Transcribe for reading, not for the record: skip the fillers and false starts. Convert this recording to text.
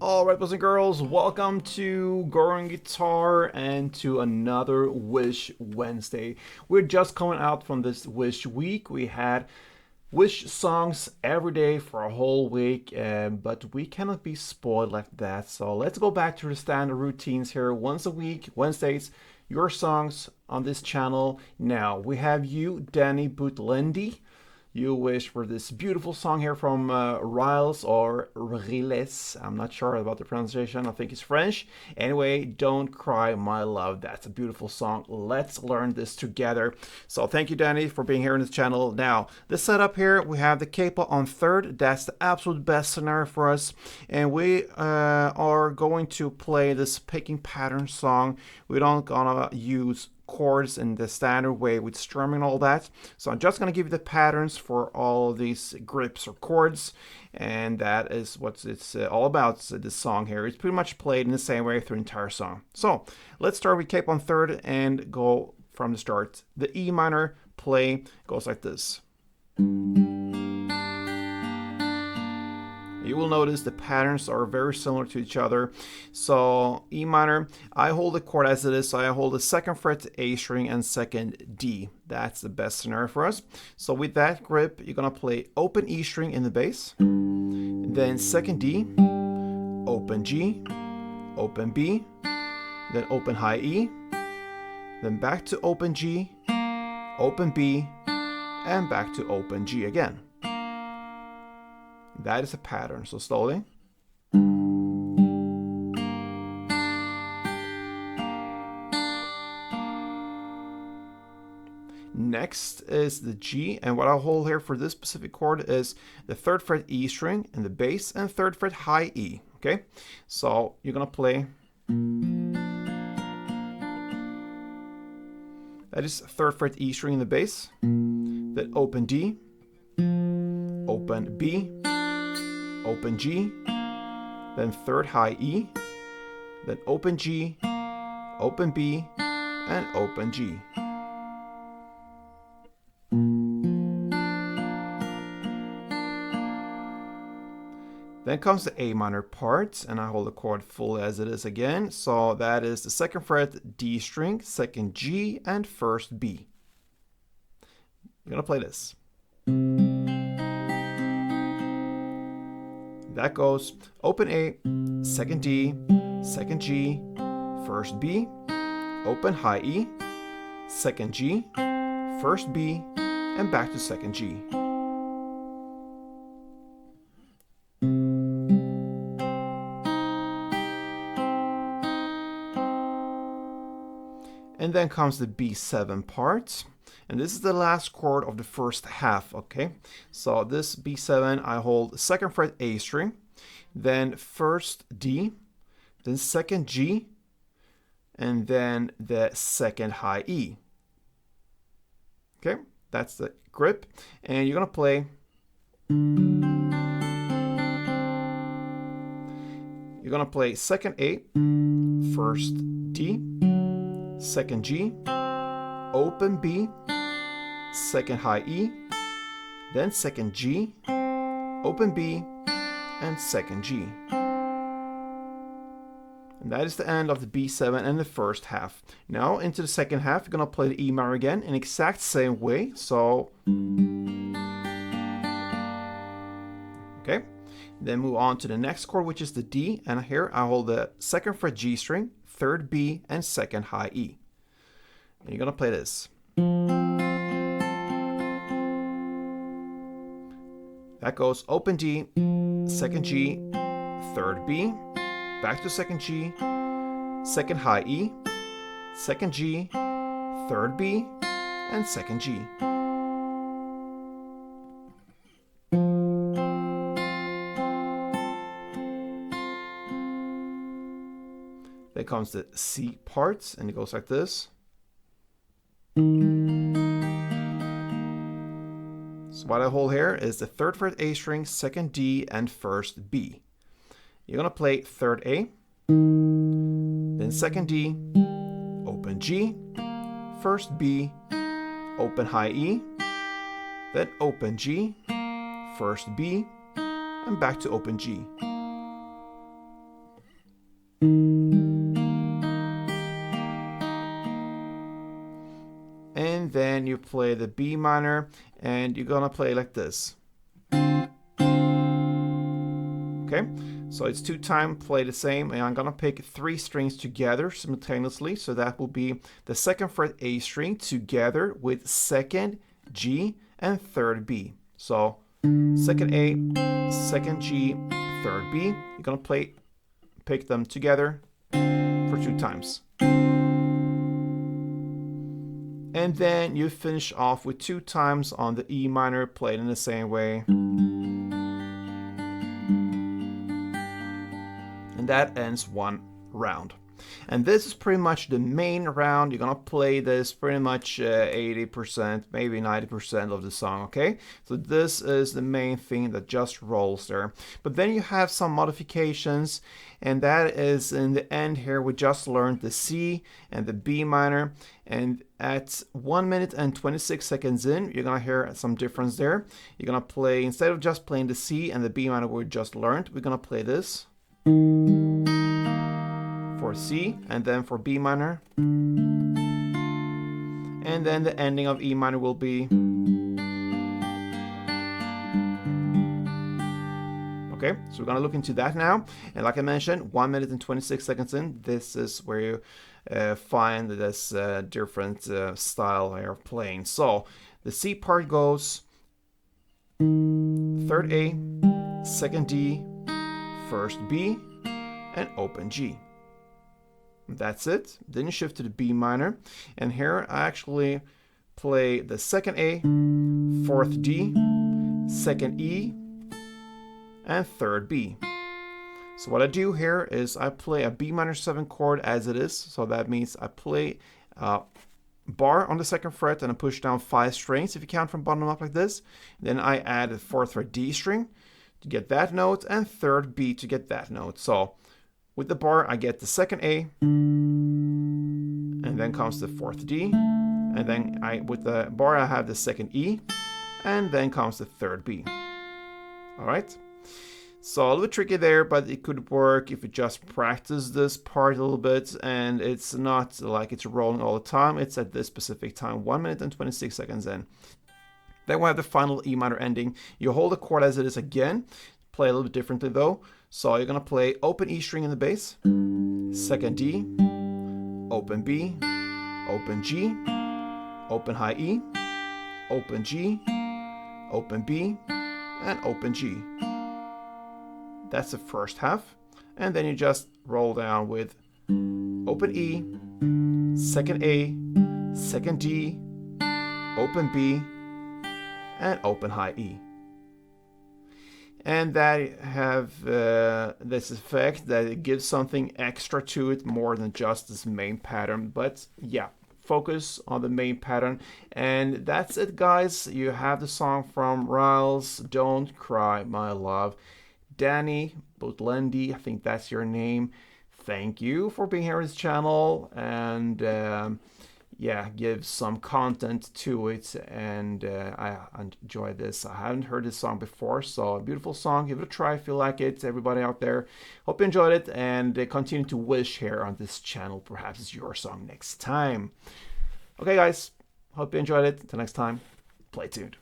Alright, boys and girls, welcome to Ovation Guitar and to another Wish Wednesday. We're just coming out from this Wish week. We had Wish songs every day for a whole week, but we cannot be spoiled like that. So let's go back to the standard routines here. Once a week, Wednesdays, your songs on this channel. Now, we have you, Danny Butlendi. You wish for this beautiful song here from Rilès or Rilès. I'm not sure about the pronunciation. I think it's French. Anyway, Don't Cry My Love. That's a beautiful song. Let's learn this together. So thank you, Danny, for being here on this channel. Now, the setup here, we have the capo on third. That's the absolute best scenario for us. And we are going to play this picking pattern song. We don't gonna use chords in the standard way with strumming and all that. So I'm just going to give you the patterns for all of these grips or chords, and that is what it's all about. So this song here is pretty much played in the same way through the entire song. So let's start with capo on third and go from the start. The E minor play goes like this. You will notice the patterns are very similar to each other. So E minor, I hold the chord as it is. So I hold the second fret A string and second D. That's the best scenario for us. So with that grip, you're gonna play open E string in the bass, then second D, open G, open B, then open high E, then back to open G, open B, and back to open G again. That is a pattern, so slowly. Next is the G, and what I'll hold here for this specific chord is the third fret E string in the bass and third fret high E, okay? So you're gonna play, that is third fret E string in the bass, then open D, open B, open G, then third high E, then open G, open B, and open G. Then comes the A minor part, and I hold the chord full as it is again. So that is the second fret D string, second G, and first B. You're gonna play this. That goes open A, second D, second G, first B, open high E, second G, first B, and back to second G. And then comes the B7 part. And this is the last chord of the first half, okay? So this B7, I hold second fret A string, then first D, then second G, and then the second high E. Okay, that's the grip. And you're gonna play, second A, first D, second G, open B, second high E, then second G, open B, and second G. And that is the end of the B7 and the first half. Now into the second half, you're gonna play the E minor again in exact same way. So, okay. Then move on to the next chord, which is the D, and here I hold the second fret G string, third B, and second high E. And you're gonna play this. That goes open D, second G, third B, back to second G, second high E, second G, third B, and second G. Then comes the C part, and it goes like this. So what I hold here is the third fret A string, second D, and first B. You're gonna play third A, then second D, open G, first B, open high E, then open G, first B, and back to open G. then you play the B minor, and you're gonna play like this. Okay, so it's 2 time, play the same, and I'm gonna pick 3 strings together simultaneously. So that will be the 2nd fret A string together with 2nd G and 3rd B. So 2nd A, 2nd G, 3rd B. You're gonna pick them together for 2 times. And then you finish off with 2 times on the E minor, played in the same way. And that ends 1 round. And this is pretty much the main round. You're gonna play this pretty much 80%, maybe 90% of the song, okay? So this is the main thing that just rolls there. But then you have some modifications, and that is in the end here. We just learned the C and the B minor, and at 1 minute and 26 seconds in, you're gonna hear some difference there. You're gonna play, instead of just playing the C and the B minor we just learned, we're gonna play this for C, and then for B minor, and then the ending of E minor will be. Okay, so we're gonna look into that now, and like I mentioned, 1 minute and 26 seconds in, this is where you find this different style here of playing. So the C part goes 3rd A, 2nd D, 1st B, and open G. That's it. Then you shift to the B minor, and here I actually play the 2nd A, 4th D, 2nd E, and 3rd B. So what I do here is I play a B minor 7 chord as it is. So that means I play a bar on the 2nd fret and I push down 5 strings if you count from bottom up like this. Then I add a 4th fret D string to get that note, and 3rd B to get that note. So with the bar I get the 2nd A, and then comes the 4th D, and then with the bar I have the 2nd E, and then comes the 3rd B. All right. So a little bit tricky there, but it could work if you just practice this part a little bit, and it's not like it's rolling all the time. It's at this specific time, 1 minute and 26 seconds in. Then we have the final E minor ending. You hold the chord as it is again, play a little bit differently though. So you're gonna play open E string in the bass, 2nd D, open B, open G, open high E, open G, open B, and open G. That's the first half. And then you just roll down with open E, 2nd A, 2nd D, open B, and open high E. And that have this effect that it gives something extra to it more than just this main pattern. But yeah, focus on the main pattern. And that's it, guys. You have the song from Rilès, Don't Cry My Love. Danny Botlendi, I think that's your name. Thank you for being here on this channel, and yeah, give some content to it, and I enjoy this. I haven't heard this song before, so a beautiful song. Give it a try if you like it. Everybody out there, hope you enjoyed it, and continue to wish here on this channel. Perhaps it's your song next time. Okay, guys, hope you enjoyed it. Until next time, play tuned.